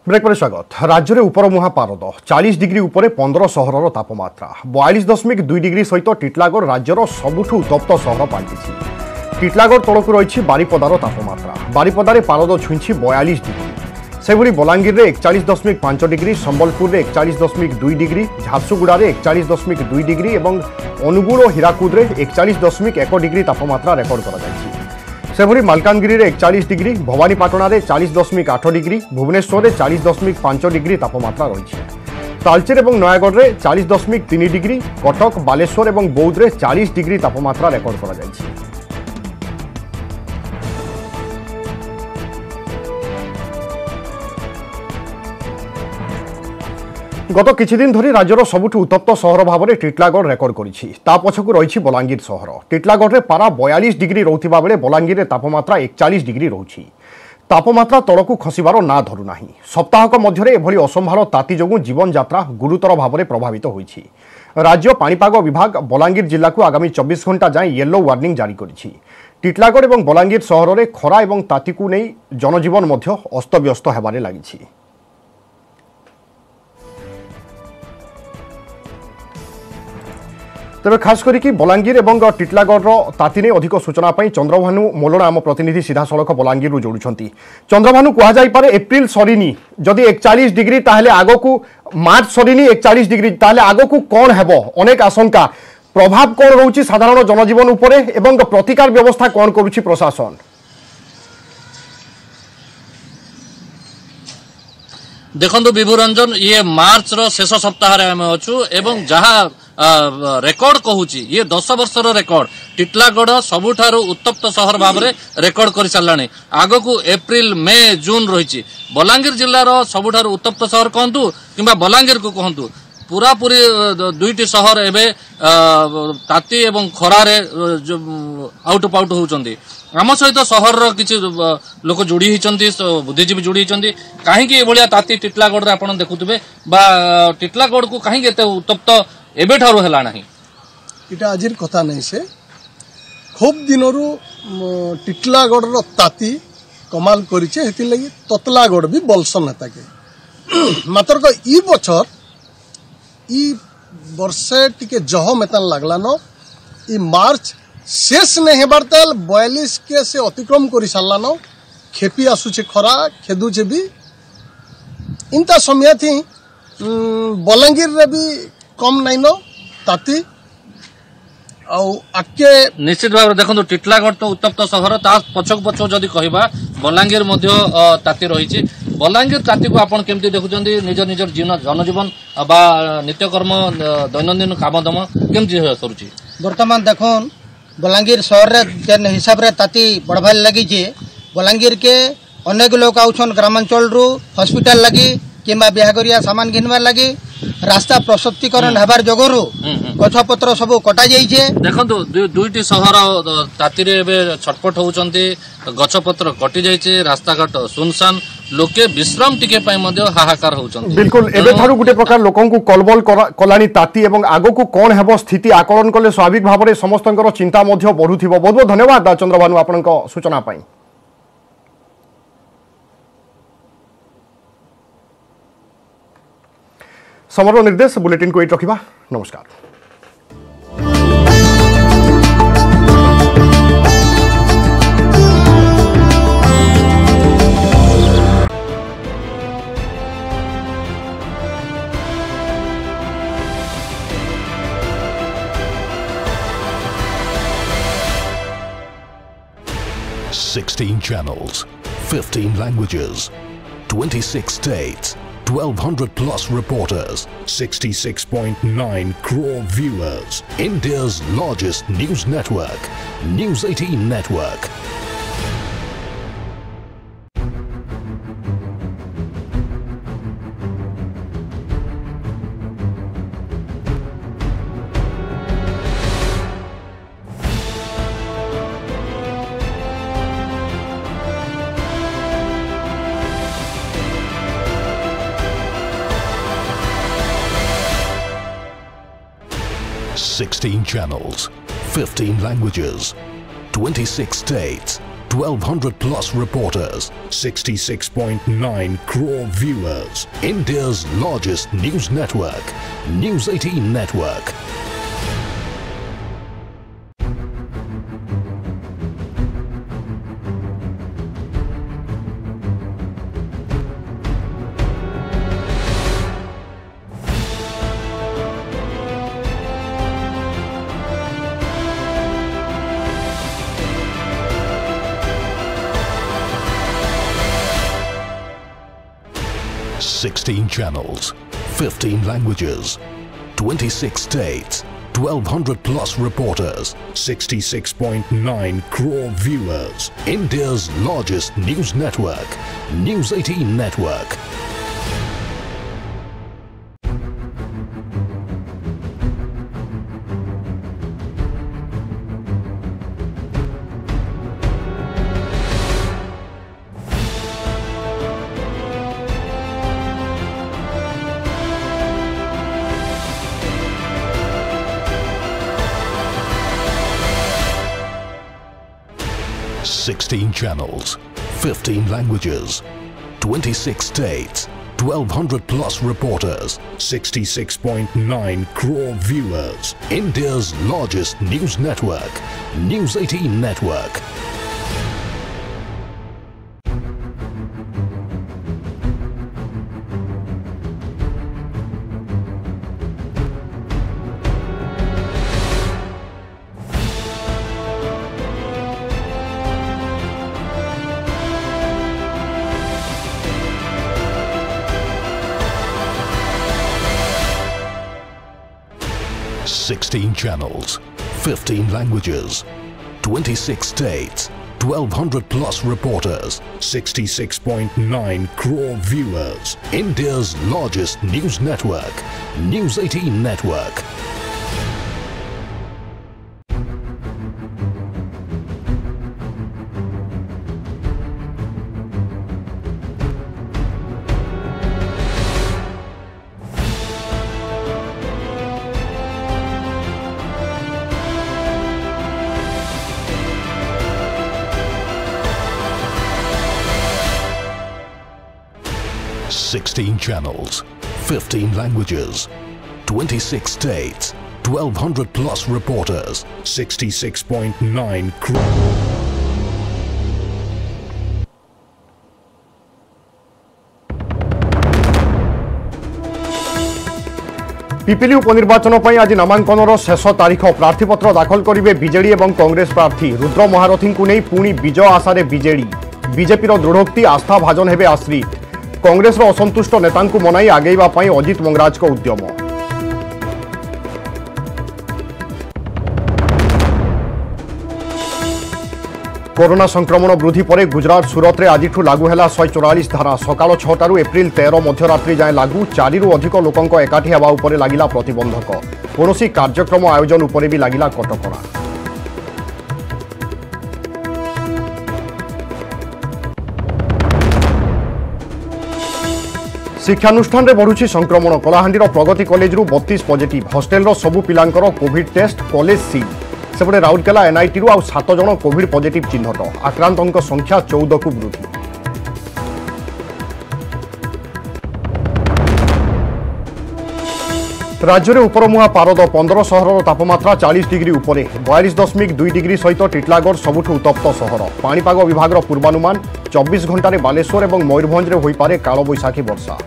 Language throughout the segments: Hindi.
ब्रेक पर स्वागत। राज्य में उपरमुहा पारद 40 डिग्री उपर 15 सहर तापमात्रा 42.2 डिग्री सहित टीटलागढ़ राज्यर सबुठू उत्तप्त सहर पाल्टी। टीटलागढ़ तलक रही बारिपदार तापमात्रा। बारिपदार पारद छुई 42 डिग्री। सेभली बलांगीर में 41.5 डिग्री, संबलपुर में 41.2 डिग्री, झारसुगुड़ा में 41.2 डिग्री और अनुगुल और हीराकुद में 41.1 डिग्री तापमात्रा रेकर्ड कर सेभली मालकानगिरी में 41 डिग्री, भवानीपाटना में 40.8 डिग्री, भुवनेश्वर में 40.5 डिग्री तापमात्रा रही। तालचेर और नयागढ़ में 40.3 डिग्री, कटक, बालेश्वर और बौद्ध में 40 डिग्री तापमात्रा रेकर्ड कर गत किछि दिन धरी राज्यर सबुठू उत्तप्त सहर भाव में टीटलागढ़ रेकर्ड करिछि। ता पछकु रही बलांगीर सहर। टीटलागढ़ में पारा 42 डिग्री रहुथिबा बेले बलांगीर में तापमात्रा 41 डिग्री रहुछि। तापमात्रा तलकू खसिबार ना धरु नाही। सप्ताहक मध्यरे एभली असंभाल ताती जोगु जीवन यात्रा गुरुतर भाव में प्रभावित होइछि। राज्य पाणीपाग विभाग बलांगीर जिला को आगामी 24 घंटा जाए येलो वार्निंग जारी करिछि। टीटलागढ़ और बलांगीर सहर में खरा और ताती को नहीं जनजीवन मध्य अस्तव्यस्त हेबारे लागिछि। तेज खास करके बलांगीर और टीटलागढ़ ताती ने अधिक सूचना चंद्रभानु मोलना आम प्रतिनिधि सीधा सड़क बलांगीर जोड़ुंट। चंद्रभानु कहुपर एप्रिल सरीनी जदि 41 डिग्री ताहले आग को मार्च सरीनी 41 डिग्री ताहले आग को कौन हेब अनेक आशंका प्रभाव कौन रोचे साधारण जनजीवन उपरे एवं प्रतिकार व्यवस्था कौन करुछि प्रशासन। देखो विभु रंजन ये मार्च रो शेष सप्ताह रे आमे अछु एवं जहा रेकर्ड कहूची ये 10 वर्षर रेकर्ड टीटलागढ़ सबुठारु उत्तप्त सहर भाव में रेकर्ड कर साराणी। आग को एप्रिल मे जून रही बलांगीर जिलार सबुठारु उत्तप्त सहर कहतु कि बलांगीर को कहतु पूरा पूरी दुईटी सहर एवं ताती एवं खरारे आउट पाउट होउचंदी। आम सहित सहर किसी लोक जोड़ी होती बुद्धिजीवी जोड़ी होती कहीं भाया ताती टीटलागढ़ आप देखुवे टीटलागढ़ को कहीं उत्तप्त एबे ठारू है ना इटा आजिर कथा नहीं से खूब दिनरू टीटलागढ़ ताती कमाल करिछे हेति लगी ततलागढ़ भी बलसन नेता के मात्र को ई बछर ई वर्षे टिके जह मेतन लागला न ई मार्च शेष नहीं हेबार तेल 42 के से अतिक्रम कर सारला न खेपी आसुचे खरा खेदुचे भी इंता समय थी बलांगीर रे भी कम नहीं न ताती आके निश्चित भाव देखो टीटलागढ़ तो उत्तप्त सहर ता पछक पछक जदि कहबा बलांगीर मध्य ताती रही। बलांगीर ताती को आपन केमती देखुचंदी निजर निजर जनजीवन बा नित्यकर्म दैनंदिन कामदाम केमती करूची वर्तमान देखोन बलांगीर शहर जेन हिसाब रे ताती बढ़बार लगी जे बलांगीर के अनेक लोग आउछन ग्रामांचल रु हॉस्पिटल लगी किंबा बिहागरिया सामान घिनबार लगी रास्ता प्रशस्तीकरण हेबार जगरु गछपत्र सब कटा जाइछे। देखंतु दुईटी सहर ताती रे एबे छटपट होउचंती गछपत्र कटि जाइछे रास्ता घाट सुनसान लोके विश्राम टिके पय मध्ये हाहाकार होउचंती। बिल्कुल एबे थारु गुटे प्रकार लोकन को कलबल कलानी ताती एवं आगो को कौन हेबो स्थिति आकलन कले स्वाभाविक भाव में समस्तंकर चिंता मध्ये बढ़ुथिबो। बहुत बहुत धन्यवाद चंद्रभानु आपनक सूचना पाई। समर निर्देश बुलेटिन को एट रखिबा। नमस्कार। Sixteen channels, 15 languages, 26 states, 1,200 plus reporters, 66.9 crore viewers. India's largest news network, News 18 Network. Sixteen channels, 15 languages, 26 states, 1,200 plus reporters, 66.9 crore viewers. India's largest news network, News 18 Network. Sixteen channels, 15 languages, 26 states, 1,200 plus reporters, 66.9 crore viewers. India's largest news network, News 18 Network. Sixteen channels, 15 languages, 26 states, 1,200 plus reporters, 66.9 crore viewers. India's largest news network, News 18 Network. Sixteen channels, 15 languages, 26 states, 1,200 plus reporters, 66.9 crore viewers. India's largest news network, News 18 Network. Sixteen channels, 15 languages, 26 states, 1,200 plus reporters, 66.9 crore. Pipili उपनिर्वाचन पर आज नामांकन शेष तारीख प्रार्थीपत्र दाखल करेंगे बीजेडी और कांग्रेस प्रार्थी रुद्र महारथी को नहीं पुणी विजय आशारे बीजेडी बीजेपी दृढ़ोक्ति आस्था भाजन हेबे आश्रित कांग्रेस असंतुष्ट नेता मनाई आगेवा अजित मंगराज को उद्यम कोरोना संक्रमण वृद्धि पर गुजरात सूरत में आज लागू है 144 धारा सकाल 6 एप्रिल 13 मध्यरात्रि जाए लागू 4 रु अधिक लोक एकाठी हेबा उपरे लागिला प्रतिबंधक कौनसी कार्यक्रम आयोजन उपरे भी लागिला कटकणा शिक्षानुष्ठान में बढ़ुछि संक्रमण कलाहांडीर प्रगति कॉलेज रु 32 पॉजिटिव हॉस्टेल सबु पिलांकर कोविड टेस्ट कॉलेज सील सेपटे राउरकेला एनआईटी रु 7 जन कोविड पॉजिटिव चिन्हट आक्रांतों संख्या 14 को वृद्धि राज्य में उपरमुहा पारद 15 सहर तापमात्रा 40 डिग्री उपरे 42.2 डिग्री सहित टिटलागढ़ सबुठ उत्तप्त सहर पाणीपाग विभाग पूर्वानुमान 24 घंटे बालेश्वर और मयूरभंज में होइपारे कालबैशाखी वर्षा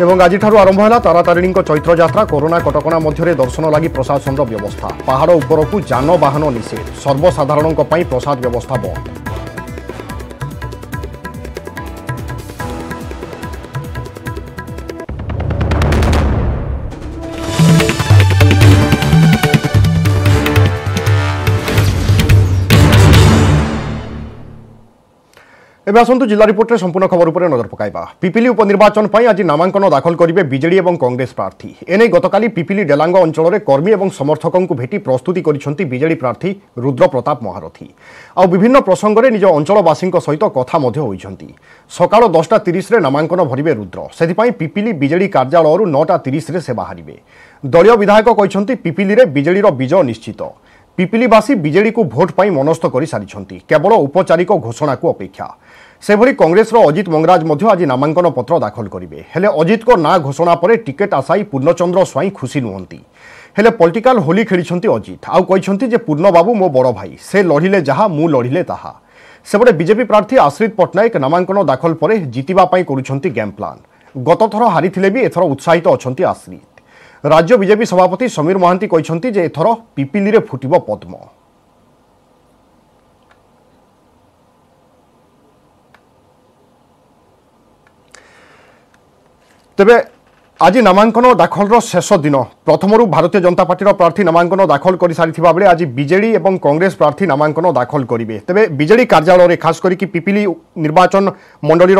एवं आज आरंभ है तारातारिणी चैत्र यात्रा कोरोना कटकणा मध्य दर्शन लगी प्रशासन व्यवस्था पहाड़ उपरकू जानवाहन निषेध सर्वसाधारण प्रसाद व्यवस्था बंद एबे आसंतु जिला रिपोर्ट रे संपूर्ण खबर उपर नजर पकाइबा। पिपिली उपनिर्वाचन पई आज नामांकन दाखल करिवे बीजेडी एवं कांग्रेस प्रार्थी। एने गतकाली पिपिली डेलांग अंचल रे कर्मी एवं समर्थकों को भेटी प्रस्तुति करिसंती बीजेडी प्रार्थी रुद्र प्रताप महारथी। आ विभिन्न प्रसंग रे निज अंचलवासी सहित कथा मध्य होइछंती। सकाळ 10:30 रे नामांकन भरिवे रुद्र। सेति पई पिपिली बीजेडी कार्यालय रु 9:30 रे से बाहरिवे। दलीय विधायक कहिसंती पिपिली रे बीजेडी रो विजय निश्चित। पिपिलीवासी बीजेडी को भोट पाई मनस्थ कर सारी केवल औपचारिक घोषणा को अपेक्षा। सेभली कांग्रेस अजित मंगराज आज नामांकन पत्र दाखल करेंगे। हेले अजित को ना घोषणा पर टिकेट आशायी पूर्णचंद्र स्वाई खुशी नुहंती। हेले पॉलिटिकल होली खेली अजित आउ कहते जे पूर्ण बाबू मो बड़ भाई से लड़िले जहा मु लड़िले ताहा। सेपटे बीजेपी प्रार्थी आश्रित पट्टनायक नामांकन दाखल पर जितिबाई करुछंती गेम प्लान। गत थर हारी भी एथर उत्साहित अच्छा आश्रित। राज्य बीजेपी सभापति समीर महांती कहते जे एथर पिपिली रे फुटिबो पद्म। तेबे आज नामांकन दाखल शेष दिन प्रथमरु भारतीय जनता पार्टी प्रार्थी नामांकन दाखल कर सारी बेले आज बीजेडी और कांग्रेस प्रार्थी नामांकन दाखल करेंगे। तेबे बीजेडी कार्यालय खास करके पिपिली निर्वाचन मंडली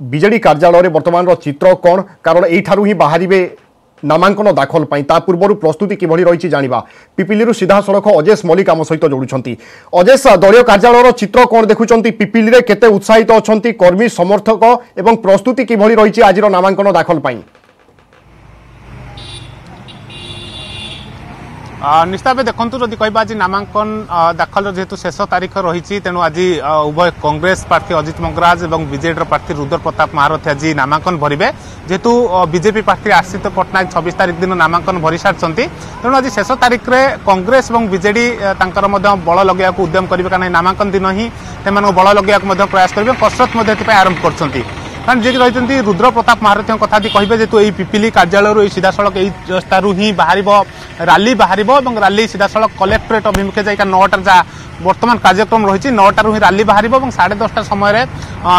बीजेडी कार्यालय वर्तमान चित्र कौन कारण यू ही बाहर नामांकन दाखल ता पूर्व प्रस्तुति किभली रही जानिबा। पिपिली सीधा सड़क अजेश मल्लिक आम सहित जोड़ुछंती। अजेश दलीय कार्यालय चित्र कौन देखुछंती पिपिली रे केते उत्साहित अछंती कर्मी समर्थक एवं प्रस्तुति किभली रही आज नामांकन दाखल पाई? निश्चित भाव देखु जदि कह आज नामांकन दाखल जेहेतु शेष तारीख रही तेणु आज उभय कांग्रेस प्रार्थी अजित मंगराज और बीजेडी प्रार्थी रुद्र प्रताप महारथी आज नामांकन भरिवे। जेहेतु बीजेपी प्रार्थी आश्रित पट्टनायक 26 तारीख दिन नामांकन भरी सारी तेणु आज शेष तारीख में कांग्रेस और बीजेडी बल लगे उद्यम करेंगे कारण नामांकन दिन ही बल लगे प्रयास करेंगे कसरत आरंभ कर कारण जी रही रुद्र प्रताप महारथी कथा कहे जेहतु यही पिपिली कार्यालय सीधा सड़क यही ही बाहर राली बाहर और राली सीधा सड़क कलेक्टरेट अभिमुखे जाइका 9टा जहाँ वर्तमान कार्यक्रम रही 9टारू ही राली बाहर और 10:30 समय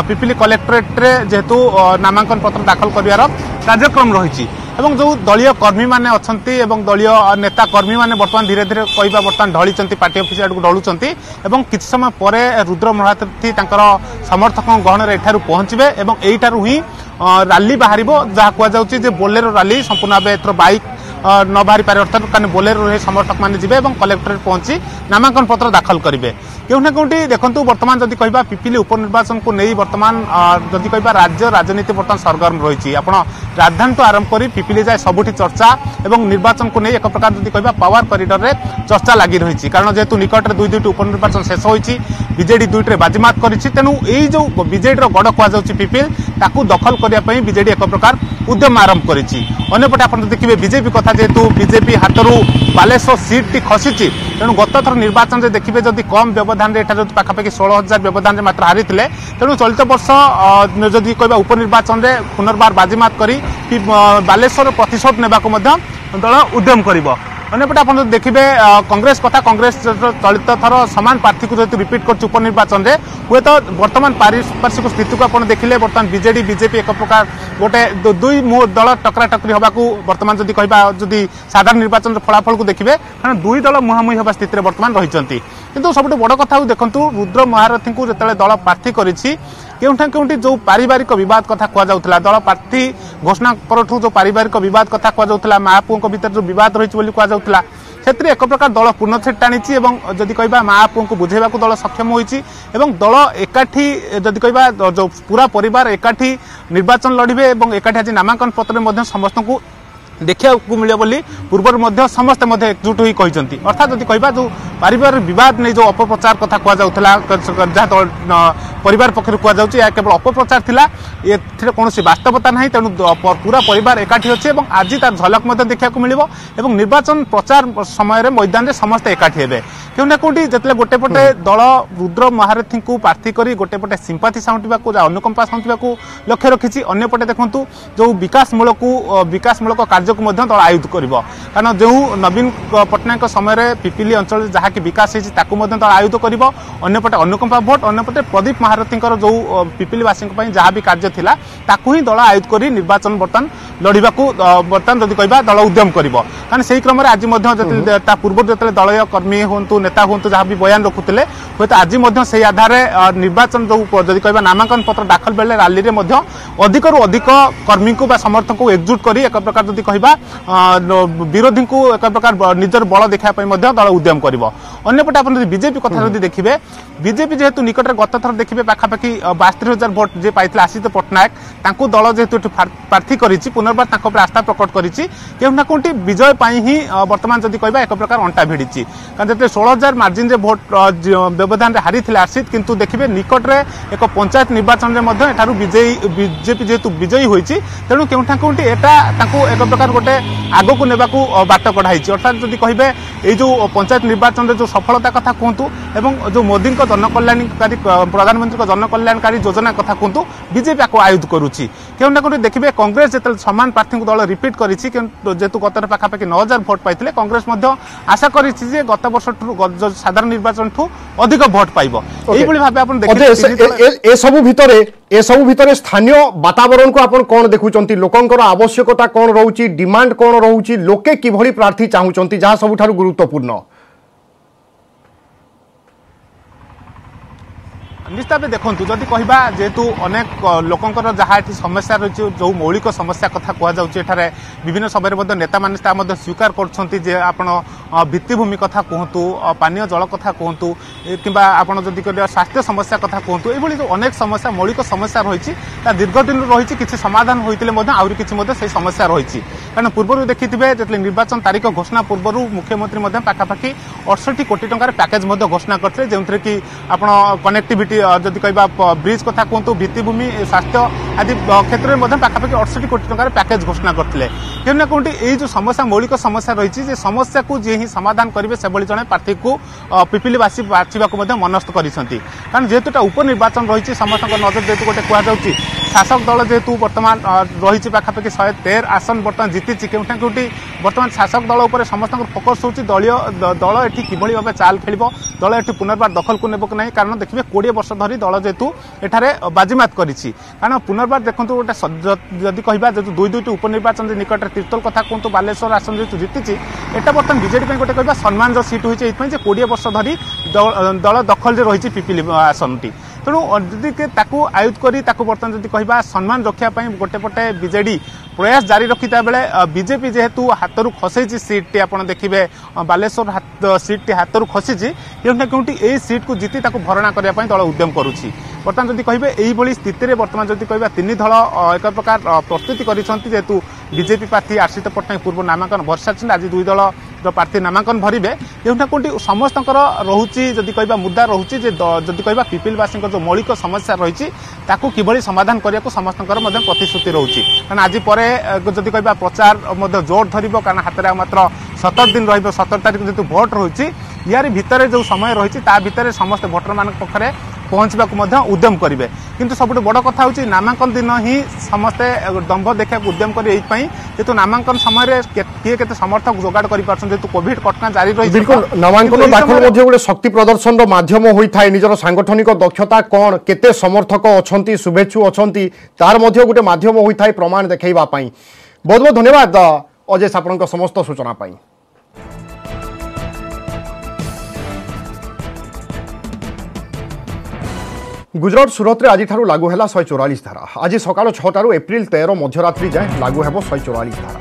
पिपिली कलेक्टरेट जेहेतु नामांकन पत्र दाखल कर कार्यक्रम रही एवं जो दलीय कर्मी मैंने अच्छा दलीय नेता कर्मी मैंने बर्तमान धीरे धीरे कहवा बर्तमान ढली पार्टी ऑफिस आड़ को ढलुंट और किसी समय पर रुद्र महारथी समर्थकों गहन एठारू पहुंचे और यहीठारू ही राली बाहर जहाँ कहुचे बोलेरो राली संपूर्ण भाव एथर बाइक न बाहरी पारे अर्थात बोलेरो समर्थक मैंने जी और कलेक्टरेट पहुंची नामांकन पत्र दाखल करेंगे। क्योंना क्योंटी देखो बर्तमान जदि कह पिपिली उपनिर्वाचन को नहीं बर्तमान जदि कह राज्य राजनीति बर्तमान सरगर्म रही आप राजधानी तो आरंभ कर पिपिली जाए सबुठी चर्चा और निर्वाचन को नहीं एक प्रकार जदि कह पावर करिडर रे चर्चा लगी रही कारण जेहेतु निकट में दुईटी उपनिर्वाचन शेष होती बीजेडी दुईटे बाजीमात करिछि तेणु यही जो बीजेडी गड़ कहुच्छी पिपिल ताकू दखल करने बीजेडी एक प्रकार उद्यम आरंभ करिछि। अन्यपटे आप देखिए बीजेपी कथा जेहेतु बीजेपी हाथरू बालेश्वर सीट टी खसी तेणु गत थर निर्वाचन में देखिए जदि कम व्यवधान पाखापाखि 16,000 व्यवधान मात्र हारी तेणु चलित वर्ष जदि कह उपनिर्वाचन में पुनर्बार बाजीमात कर बालेश्वर प्रतिशोध नेबाकू दल उद्यम कर। अन्यपटे आप देखिए कांग्रेस कथा कांग्रेस चलित थर सामान प्रार्थी को जेहतु रिपीट कर उपनिर्वाचन में हुए तो वर्तमान पारिपार्श्विक स्थिति को आप देखिले बर्तमान बीजेडी बीजेपी एक प्रकार गोटे दुई दल टकरा टकरी होगाकू वर्तमान जदि कहबा जदि साधारण निर्वाचन फलाफल को देखिए कारण दुई दल मुहांमुही होगा स्थिति में वर्तमान रही किंतु सबुठ बड़ कथा देखु रुद्र महारथी को जिते दल प्रार्थी करिछि केउठा केउठी जो पारिवारिक विवाद कथा कहुला दल प्रार्थी घोषणा करठू जो पारिवारिक विवाद कथा कहुला माँ पुओं भीतर जो विवाद रही कहुला से एक प्रकार दल पूर्णछेद टाणी जदि कह माँ पुओं को बुझेबा दल सक्षम होती दल एकाठी जदि कह जो पूरा परिवार एकाठी निर्वाचन लड़े और एकाठी आज नामांकन पत्र में समस्त को देखा मिले पूर्व समस्ते एकजुट हो कहते अर्थात जदि कह जो पारिवारिक विवाद नहीं जो अपप्रचार कथा कहुला जहाँ परिवार पक्ष कहुच्छे या केवल अपप्रचार थिला ये कौन वास्तवता ना तेणु पूरा परिवार एकाठी अच्छे और आज तार झलक देखा मिले और निर्वाचन प्रचार समय मैदान में समस्ते एकाठी हे क्योंना कौटी जिते गोटे पटे दल रुद्र महारथी को प्रार्थी कर गोटे पटे सिंपाथी साउंटा अनुकंपा साउंटा लक्ष्य रखी अंपटे देखूँ जो विकासमूलक कार्य कार्य को दल आयुध कर कारण जो नवीन पट्टनायक समय पिपिली अंचल जहाँ की विकास होती दल आयुध कर अंपटे अनुकंपा भोट अंपटे प्रदीप महारथी जो पिपिलीवासी जहाँ भी कार्य थिला ताकू ही दल आयुध कर निर्वाचन बर्तमान लड़वा बर्तमान जदि कह दल उद्यम कर कारण से क्रम आज पूर्व जो दलय कर्मी हूँ नेता हूँ जहाँ भी बयान रखुते हूँ आज से आधार निर्वाचन जो जदि कह नामांकन पत्र दाखल बेले रैली रे अधिक अधिक कर्मी को समर्थक को एकजुट कर एक प्रकार जदि कह विरोधी को एक प्रकार निजर बल देखा दल उद्यम कर अंपटे आप बीजेपी कथा जब देखिए बीजेपी जेहेतु निकट गत थर देखिए पाखापाखि 72,000 भोट जे पाई आशिष पट्टनायक दल जेहेतु प्रार्थी कर पुनर्बार आस्था प्रकट करना कौटी विजय ही बर्तमान जदि कह एक प्रकार अंटा भिड़ी कारण जो 16,000 मार्जिन भोट व्यवधान हारी आशिष किंतु देखिए निकट में एक पंचायत निर्वाचन में बीजेपी जेहेतु विजयी होती तेणु केउठा कौटी एटा एक प्रकार गोटे आग को नेबा बाट कढ़ाई अर्थात जदि कहे ये जो पंचायत निर्वाचन जो सफलता कथा कहतु एवं जो मोदी जनकल्याणकारी प्रधानमंत्री जनकल्याणकारी योजना कथा कहतु बीजेपी आपको आयुध करुच्ची केउठा कौटी देखिए कांग्रेस जो सामान प्रार्थी दल रिपीट कर जेहेतु गत पाखापाखि 9,000 भोट पाई कांग्रेस आशा कर गत वर्ष साधारण निर्वाचन ठू अधिक भोट पाइब भाव एसबू भितर स्थानीय वातावरण को आपण कौन देखुंट लोकंकर आवश्यकता कौन रोची डिमांड कौन रोची लोके किभली प्रार्थी चाहूंट जहाँ सबुठारु गुरुत्वपूर्ण निश्चित भाव देखूँ जदि कहवा जेहेतु अनेक लोकंर जहाँ समस्या रही जो मौलिक समस्या कथा कहुए विभिन्न समय नेता मान स्वीकार कर भित्तिभूमि कथा कहतु पानीय जल कथा कहतु कि जदि स्वास्थ्य समस्या कथा कहतु ये जो अनेक समस्या मौलिक समस्या रही दीर्घ दिन रही किसी समाधान होते आहुरी किसी समस्या रही कारण पूर्व देखिए जो निर्वाचन तारीख घोषणा पूर्व मुख्यमंत्री पाखापाखि 68 कोटी टंकार पैकेज घोषणा करते जो कि आप कनेक्टिविटी जदि कह ब्रिज कथा कहतु भित्तिभूमि स्वास्थ्य आदि क्षेत्र में पाखापाखि 68 कोटी टंकार पैकेज घोषणा करते कि कौटी ये जो समस्या मौलिक समस्या रही समस्या को जी ही समाधान करेंगे से जड़े प्रार्थी को पिपिलीवासी बाछा मनस्थ कर कारण जेहेतु उपनिर्वाचन रही समस्त नजर जेहेतु गोटे कहुच्छी शासक दल जेहेतु बर्तमान रही पाखापाखि 113 आसन बर्तमान जीति केउठा केउठी बर्तमान शासक दल उपर समस्त फोकस होची दलीय दल एठी किभली भाबे चाल खेलिबो दल एठी पुनर्बार दखल को नेबो कि नहीं कारण देखिए 20 वर्ष धरी दल जेहेतु एठारे बाजीमात करिछि कारण पुनर्बार देखंतु गोटे जदि कहबा जेतु दुई दुईटी उपनिर्वाचन निकट तीर्तोल कथा कहतु बालेश्वर आसन जेतु जीतिछि एटा बर्तमान बीजेडी गोटे कहबा सम्मान जो सीट होइछि एथि जे 20 वर्ष धरी दल दखल जे रहिछि पिपिली आसनटी तेणु जदि आयुध करी बर्तमान जदि कहबा सम्मान रखापी गोटे पटे बीजेडी प्रयास जारी रखिता बेले बीजेपी जेहेतु हाथरू खसई सीट टी आप देखिए बालेश्वर सीट टी हाथरू खसी केउठा केउठी ए सीट को जीति भरणा करने दल उद्यम करुच्ची बर्तमान जदि कहे यही स्थित में बर्तमान जदि कह तीन दल एक प्रकार प्रस्तुति करिसेंति जेहेतु बीजेपी प्रार्थी आशिष पट्टनायक पूर्व नामांकन भरी सारी आज दुई दल जो प्रार्थी नामांकन भरवे केउठा कोटी समस्त रोचे जदि कह मुद्दा रोचे जदि कह पिपिलवासी जो मौलिक समस्या रही किभली समाधान करने को समस्त प्रतिश्रुति रोचे कारण आज पर जदि कह प्रचार जोर धर कारण हाथ में मात्र 17 दिन रही 17 तारीख जेहेतु भोट रही यार भितर जो समय रही भितर समस्त भोटर मान पाखे पहुँचवा उद्यम करेंगे किंतु सब बड़ कथा हूँ नामांकन दिन ही समस्ते दंभ देखा उद्यम करें जेतु नामांकन समय किए के समर्थक जोगाड़ कर कोविड कटना जारी रही बिल्कुल नामांकन दाखल गोटे शक्ति प्रदर्शन माध्यम होता है निजर सांगठनिक दक्षता कौन केते समर्थक अच्छा शुभेच्छु अच्छा तार गोटे माध्यम होता है प्रमाण देखा बहुत बहुत धन्यवाद अजय आपण समस्त सूचना पाई। गुजरात सूरत रे आज लागू है 144 धारा आज सकाल 6 एप्रिल 13 मध्यरात्रि जाए लागू है 144 धारा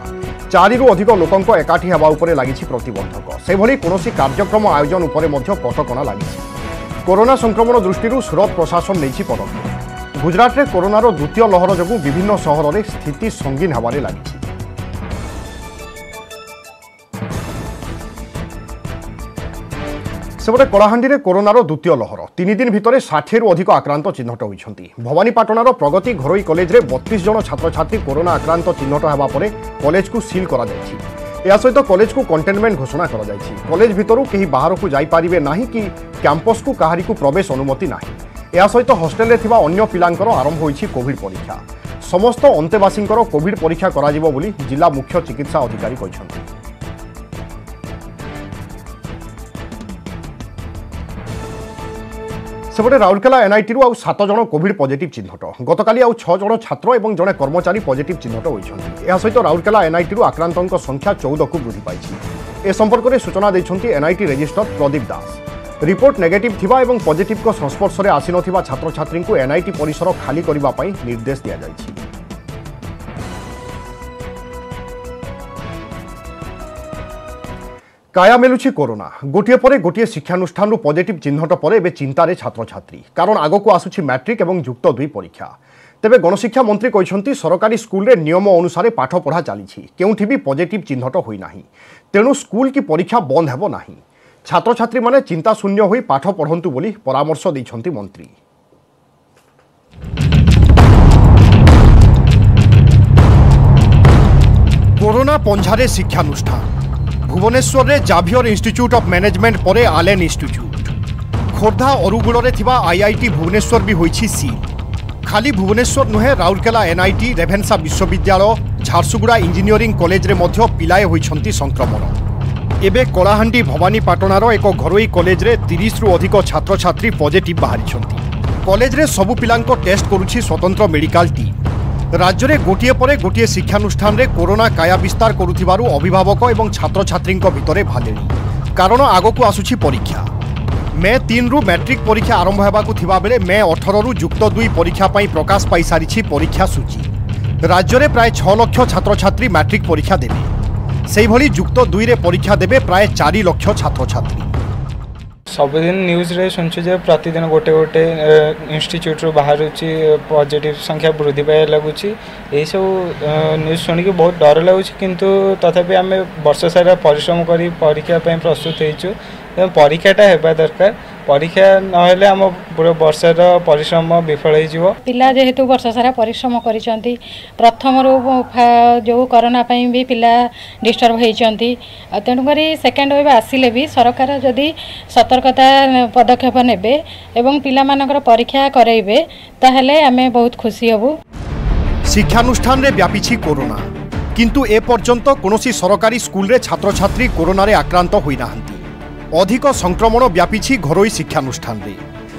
4 रु अधिक लोक एकाठी हेबा उपरे लागिछि प्रतिबंधक से भली कोनोसी कार्यक्रम आयोजन उपरे मध्य कटकणा लागिछि कोरोना संक्रमण दृष्टि सूरत प्रशासन नेछि पदक्षेप गुजरात रे कोरोनार द्वितीय लहर जोगु विभिन्न सहर में स्थिति संगीन हेबारे लागिछि सेपटे कलाहांडी में कोरोनार द्वितीय लहर 3 दिन भितर 60 रु अधिक आक्रांत चिन्हट होती भवानीपाटणार प्रगति घरोई कॉलेज रे 32 जन छात्र छात्री कोरोना आक्रांत चिन्हट होगा पर कॉलेज को सील कर सहित कॉलेज को कंटेनमेंट घोषणा कर कॉलेज भितर कहीं बाहर को जापारे ना कि कैंपस को कहारी को प्रवेश अनुमति ना सहित हॉस्टेल रे थिबा अन्य पिलांकर आरंभ होईछि कोविड परीक्षा समस्त अंतेवासींकर कोविड परीक्षा कराजिबो बोली जिला मुख्य चिकित्सा अधिकारी कहिसंती। सेपटे राउरकेला एनआईटी आउ 7 जन कोविड पॉजिटिव चिन्हट गतकाली आउ 6 जन छात्र और जड़े कर्मचारी पॉजिटिव चिन्हट होइछन्ति। या सहित राउरकेला एनआईटी आक्रांतों संख्या 14 को वृद्धि पाई। ए संपर्क में सूचना देछन्ति एनआईटी रजिस्ट्रार प्रदीप दास। रिपोर्ट नेगेटिव थिबा एवं पॉजिटिव को संस्पर्श में आसी नथिबा छात्र छात्री को एनआईटी परिसर खाली करबा पई निर्देश दिया जायछि। काया मेलुछि कोरोना गोटे पर गोटे शिक्षानुष्ठान पॉजिटिव चिन्हट पर एवं चिंतार छात्र छात्री कारण आगक आसुछि मैट्रिक और युक्त 2 परीक्षा। तेबे गणशिक्षा मंत्री कहते सरकारी स्कूल रे नियम अनुसार पाठ पढ़ा चली केउठी भी पॉजिटिव चिन्हट होई नाही तेणु स्कूल की परीक्षा बंद हेबो नाही। छात्र छात्री माने चिंता शून्य होई पाठ पढ़ंतु बोली परामर्श दैछन्ति मंत्री। कोरोना पंझारे शिक्षानुष्ठान भुवनेश्वर रे जाभियर इंस्टीट्यूट ऑफ मैनेजमेंट परे आलेन इंस्टीट्यूट खोर्धा अरुगुल रे थिबा आईआईटी भुवनेश्वर भी होईछि सील। खाली भुवनेश्वर नुहे राउरकेला एनआईटी रेभेन्सा विश्वविद्यालय झारसुगुड़ा इंजीनियरिंग कॉलेज रे मध्य पिलाए होईछन्ति संक्रमण। एबे कलाहांडी भवानीपाटणार एक घरोई कॉलेज रे 30 रु अधिक छात्र छात्री पॉजिटिव बाहरिछन्ति। कॉलेज रे सबु पिलांको टेस्ट करूछि स्वतंत्र मेडिकल टीम। राज्य में गोटे पर गोटे शिक्षानुष्ठान रे कोरोना काया विस्तार करुथिबारु अभिभावक और छात्र छात्री भितर भालेनी कारण आगक आसुछि परीक्षा। मे 3 रु मैट्रिक परीक्षा आरंभ होबाकु थिबा बेले मे 18 रु युक्त 2 परीक्षा पई प्रकाश पाई सारिछि परीक्षा सूची। राज्य में प्राय 6 लाख छात्र छात्री मैट्रिक परीक्षा देबे सेहि भली युक्त 2 रे परीक्षा देबे प्राय 4 लाख छात्र छात्री। सबुदिन न्यूज रे सुनछु जे प्रतिदिन गोटे गोटे इंस्टीट्यूट रो बाहर पॉजिटिव संख्या वृद्धि पाए लगुची। यही सब न्यूज शुणिक बहुत डर लगुच किंतु तथापि आम वर्ष सारा परिश्रम करी परीक्षा पे प्रस्तुत होइछु। परीक्षाटा हेबा दरकार परीक्षा नहेले आम पूरा वर्षर परिश्रम विफल हो। पिला जेहेतु वर्ष सारा परिश्रम करिसंती प्रथम जो कोरोना पई भी पिला डिस्टर्ब होइचंती तेणुकरी सेकेंड वेव आसिले भी सरकार जदि सतर्कता पदक्षेप नेबे एवं पिला मानकर परीक्षा कराइबे ताहले आमे बहुत खुशी हबु। शिक्षानुष्ठान रे व्यापीछि कोरोना किंतु ए पर्यंत कोनोसी सरकारी स्कूल रे छात्र छात्री कोरोना रे आक्रांत होई नाहंती। अधिक संक्रमण व्यापीछि घरोई शिक्षानुष्ठान रे।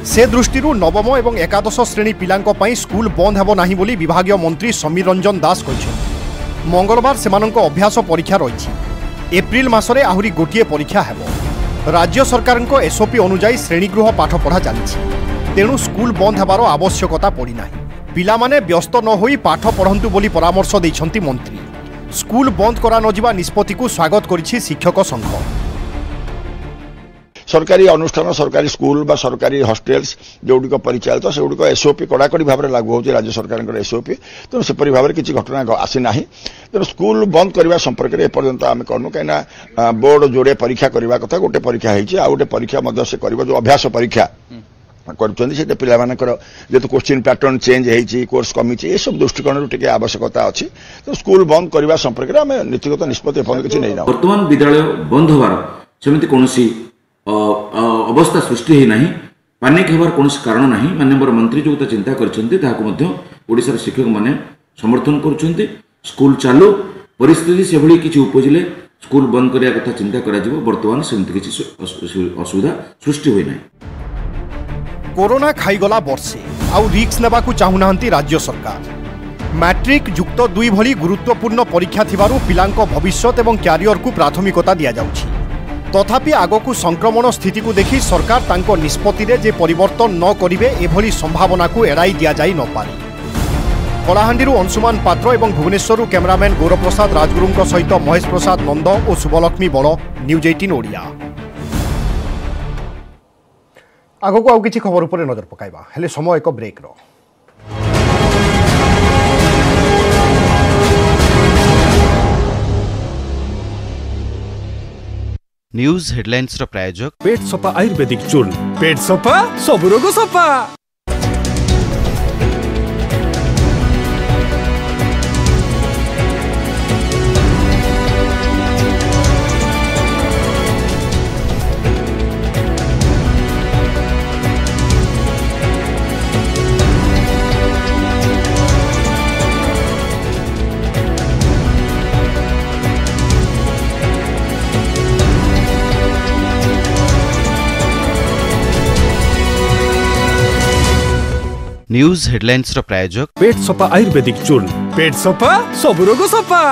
से दृष्टि नवम और एकादश श्रेणी पिलांको पई स्कूल बंद हेबो नाही बोली विभागीय मंत्री समीर रंजन दास कहिसेंति। मंगलवार सेमानंको अभ्यास परीक्षा रहिछि। एप्रिल मासरे आहुरी गोटिए परीक्षा हेबो। राज्य सरकारंको एसओपी अनुसार श्रेणीगृह पाठ पढ़ा चलिछि तेणु स्कूल बंद हेबार आवश्यकता पड़ी नाही। पिला माने व्यस्त न होई पाठ पढ़ंतु बोली परामर्श दैछन्ति मंत्री। स्कूल बंद करा न जिबा निष्पत्ति को स्वागत करिछि शिक्षक संघ। सरकारी अनुष्ठान सरकारी स्कूल बा सरकारी हॉस्टेल्स जोड़िक परिचालित से गुड़िक एसओपी कड़ाकड़ी भाव में लागू होती राज्य सरकार एसओपी तेणु सेपरी भाव में किसी घटना आसी ना तेणु स्कूल बंद करने संपर्क में एपर्यंत आम कहूँ कहीं बोर्ड जोड़े परीक्षा करने कथा गोटे परीक्षा होती आ गोटे परीक्षा से जो अभ्यास परीक्षा कर जेहेतु क्वेश्चन पैटर्न चेंज होती कोर्स कमी ये सब दृष्टिकोण टे आवश्यकता अच्छी तो स्कूल बंद करने संपर्क में आम नीतिगत निष्पत्ति किसी नहीं बर्तमान विद्यालय बंद होवार सेमती कौन अवस्था सृष्टि होना पानिक होबार कौन कारण ना माननीय मंत्री जो चिंता करशार शिक्षक मैंने समर्थन कर स्कूल चालू परिस्थिति से भाई किसी उपजिले स्कूल बंद करने कथा चिंता करा बर्तमान सेमती किसी असुविधा सृष्टि होना। कोरोना खाईगला वर्षे आउ रिक्स नेबाकू चाहूनाहांती राज्य सरकार। मैट्रिक युक्त 2 भली गुरुत्वपूर्ण परीक्षा थिबारु पिलांको भविष्यत एवं क्यारियर को प्राथमिकता दिया जाउछि। तथापि आगकू संक्रमण स्थिति को देखि सरकार तांको निष्पत्ति रे जे परिवर्तन न करिवे एभली संभावना को एड़ाई दिया जाई न पारे। कलाहांडीरू अंशुमान पात्र एवं भुवनेश्वरु कैमरामैन गौरव प्रसाद राजगुरुंको सहित महेश प्रसाद नंद और शुभलक्ष्मी बड़ न्यूज 18 ओडिया। आगकू आउ किछि खबर उपरे नजर पकाइबा हेले समय एक ब्रेक रो। न्यूज हेडलाइंस रो प्रायोजक पेट सफा आयुर्वेदिक चूर्ण पेट सफा सब रोग सफा। न्यूज हेडलाइंस रो प्रायोजक पेट सफा आयुर्वेदिक चूर्ण पेट सफा सब रोग सफा।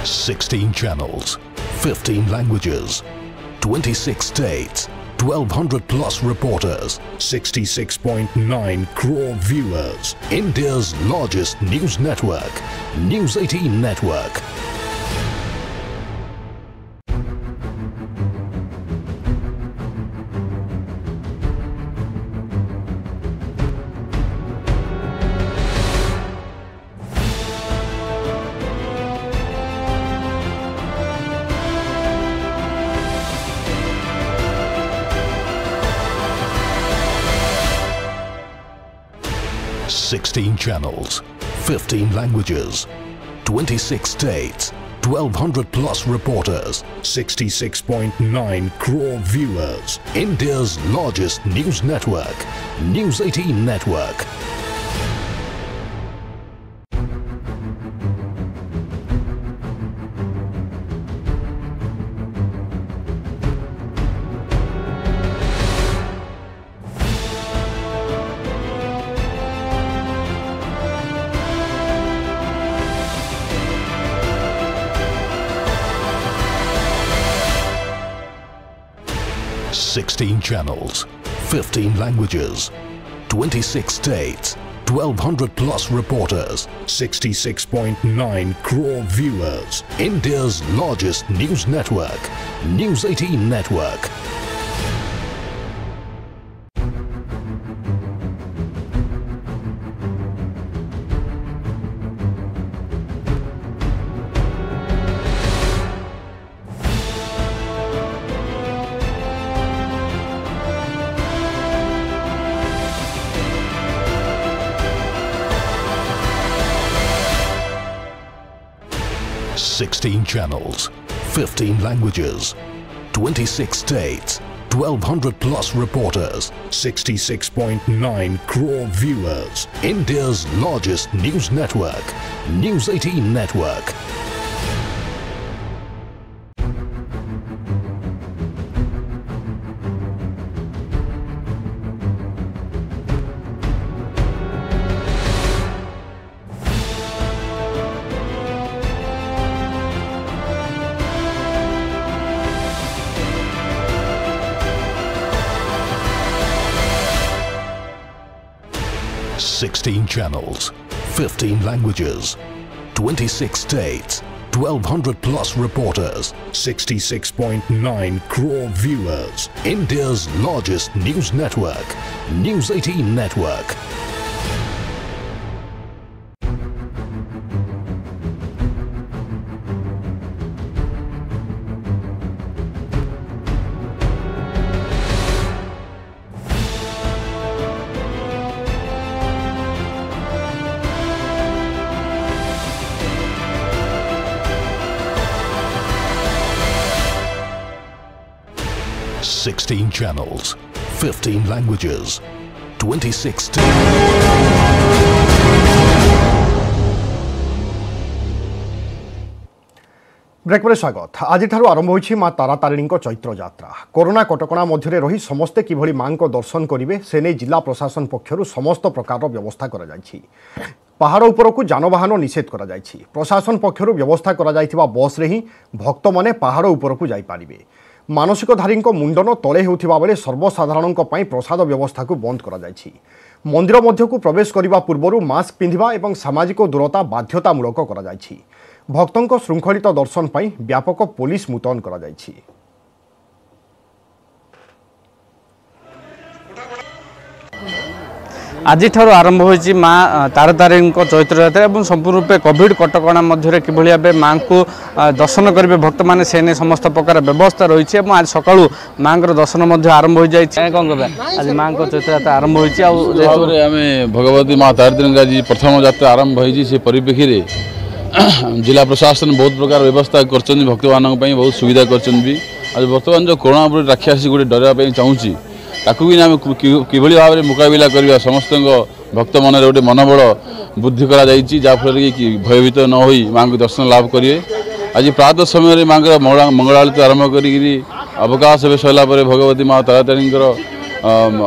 $16 channels, 15 languages, 26 states, 1,200 plus reporters, 66.9 crore viewers. India's largest news network, News 18 Network. $16 channels, 15 languages, 26 states, 1,200 plus reporters, 66.9 crore viewers. India's largest news network, News 18 Network. $16 channels, 15 languages, 26 states, 1,200 plus reporters, 66.9 crore viewers. India's largest news network, News 18 Network. $16 channels, 15 languages, 26 states, 1,200 plus reporters, 66.9 crore viewers. India's largest news network, News 18 Network. $16 channels, 15 languages, 26 states, 1,200 plus reporters, 66.9 crore viewers. India's largest news network, News 18 Network. $16 channels, 15 languages, 26 states. Break पर स्वागत। आज आरंभ होइछि मां तारातारिणी चैत्र यात्रा। कोरोना कटकणा मध्य रही समस्ते किभली मां को दर्शन करेंगे से नहीं जिला प्रशासन पक्षर समस्त प्रकार व्यवस्था करा जायछि। पहाड़ उपरकू जानवाहन निषेध करा जायछि। प्रशासन पक्षर व्यवस्था करा जायथिबा बस रे ही भक्त माने पहाड़ उपरकू जाई पारिबे। मानसिकधारी मुंडन तले होथिबा बेले सर्वसाधारण प्रसाद व्यवस्था को बंद करा जायछि। मंदिर मध्यकू प्रवेश करने पूर्व मास्क पिंधिबा एवं सामाजिक दूरता बाध्यतामूलक करा जायछि। भक्तों श्रृंखलित दर्शन पर व्यापक पुलिस मुतयन करा जायछि। आज आरंभ होइछि माँ तारातारिणी चैत्र यात्रा और संपूर्ण रूपे कोविड कटकणा मध्य किभली भाव माँ को दर्शन करेंगे भक्त मैंने से समस्त प्रकार व्यवस्था रही है। आज सका माँ दर्शन आरंभ हो जाए कौन कह आज माँ को चैत्र यात्रा आरंभ होमें भगवती माँ तारातारिणी आज प्रथम यात्रा आरंभ हो परिप्रेक्षी जिला प्रशासन बहुत प्रकार व्यवस्था कर भक्त मान बहुत सुविधा कर बर्तमान जो कोरोना राखी आसी गोटे डरवाई चाहूँगी ताकू भी आम किभली भाव में मुकाबिला करवा समस्त भक्त मन गोटे मनोबल बुद्धि कराफल कि भयभीत न हो माँ को दर्शन लाभ करेंगे। आज प्रातः समय माँ मंगल आरती आरंभ कर अवकाश बेश होगापर भगवती माँ तारातारी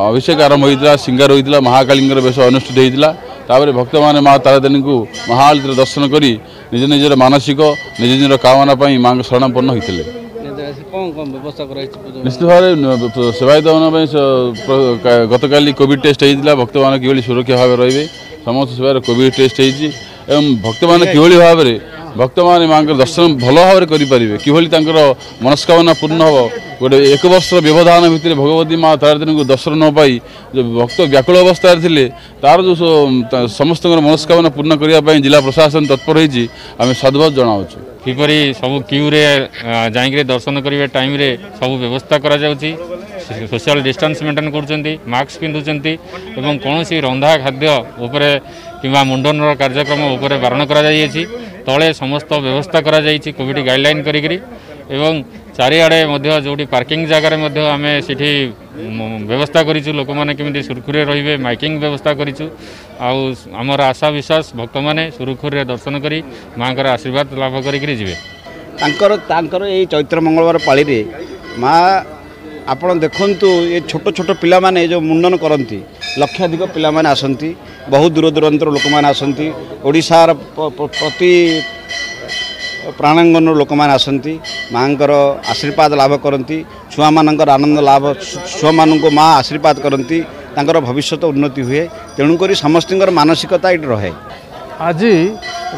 अभिषेक आरंभ होता सिंगार होता महाकाली बेश अनुष्ठित होता भक्त मैंने माँ तारातारी को महाआरती दर्शन कर निज निजर मानसिक निज निजर कामना माँ को शरणापन्न होते निश्चित भाव सेवायत गत काली कोविड टेस्ट होता भक्त मैंने कि सुरक्षा भाव रे समस्त सेवार कोविड टेस्ट एवं भक्त मैंने कि भाव में भक्त मैंने माँ दर्शन भल भाव करेंगे किभली मनस्कामना पूर्ण हम गोटे एक वर्ष व्यवधान भितर भगवती माँ तारातारी को दर्शन न पाई जो भक्त व्याकुल अवस्था थे तार जो समस्त मनस्कामना पूर्ण करने जिला प्रशासन तत्पर होती आम साधुवाद जनाऊँ किपरि सब क्यूरे जाइए दर्शन करेंगे टाइम रे सब व्यवस्था करा जाउची सोशल डिस्टेंस मेंटेन कर मास्क पिंधुंट एवं कौन रंधा खाद्य उपरे किंवा मुंडन कार्यक्रम उपरे बारण करा जाइए तले समस्त व्यवस्था करा जाइए कोविड गाइडलाइन करी एवं चारिआडे जो पार्किंग जगार आम से व्यवस्था करूँ लोक मैंने केमी सुरखुरी रे माइकिंग व्यवस्था करूँ आमर आशा विश्वास भक्त मैंने सुरखुरी दर्शन कर माँ आशीर्वाद लाभ कर चैत्र मंगलवार पाली माँ आपण देखंतु ये छोट छोट पिला माने जो मुंडन करती लक्षाधिक पिला माने आसंती बहुत दूर दूरांतर लोक मैंने आसंती ओडिशार प्रति प्राणांगन लोक मैंने आसंती माँ आशीर्वाद लाभ करती छुआ मानकर आनंद लाभ छुआ मान को माँ आशीर्वाद करती तांकर भविष्य उन्नति हुए तेणुक समस्त मानसिकता ये रहे। आज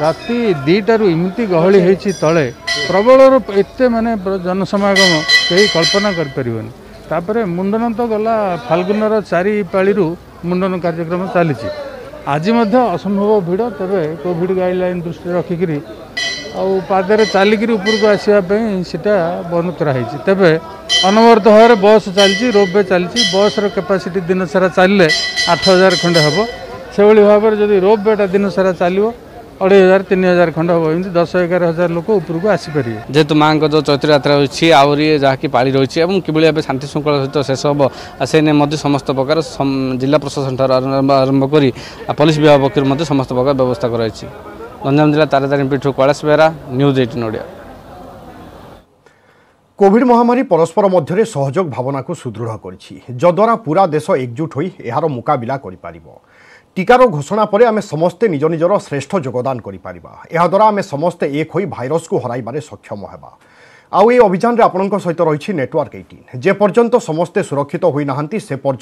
राति 2टारू इमती गहली होती तले प्रबल एत माने जनसमागम कहीं कल्पना कर मुंडन तो गला फाल्गुनर 4 पाळीरू मुंडन कार्यक्रम चली आज असंभव भिड़ तेरे कोविड गाइडलाइन दृष्टि रखिकी पादे चलिक उपरको आसवाई सीटा बंद कराई तेरे अनवरत भाव बस चलती रोपवे चलती बस कैपेसिटी दिन सारा चलिए 8000 खंडे हम से भाव में जब रोपवेटा दिन सारा चलो 2500 3000 खंड हम एम 10-11 हजार लोक उपरको आसीपारे जेहेतु माँ जो चैत्र यात्रा रही आहरी जहाँकि पाड़ी रही है कि भाव शांति श्रृंखला सहित शेष हम से समस्त प्रकार जिला प्रशासन आरंभ कर पुलिस विभाग पक्ष समस्त प्रकार व्यवस्था कराई। गंजाम जिला तारातारिणी पीठ कैलाश बेहरा न्यूज 18 ओडिया। कोविड महामारी परस्पर मध्य सहयोग भावना को सुदृढ़ करिछि जद्वारा पूरा देश एकजुट होई एहार मुकाबिला करि पारिबो। टीकार घोषणा पर आम समस्ते निज निजर श्रेष्ठ योगदान करिपारिबा एहा द्वारा आम समस्ते एक होई भाइरस को हराइबारे सक्षम हेबा। आउ ए अभियान रे आपनक सहित रहिछि नेटवर्क 18 जे पर्यंत समस्ते सुरक्षित होई नाहंती से पर्यंत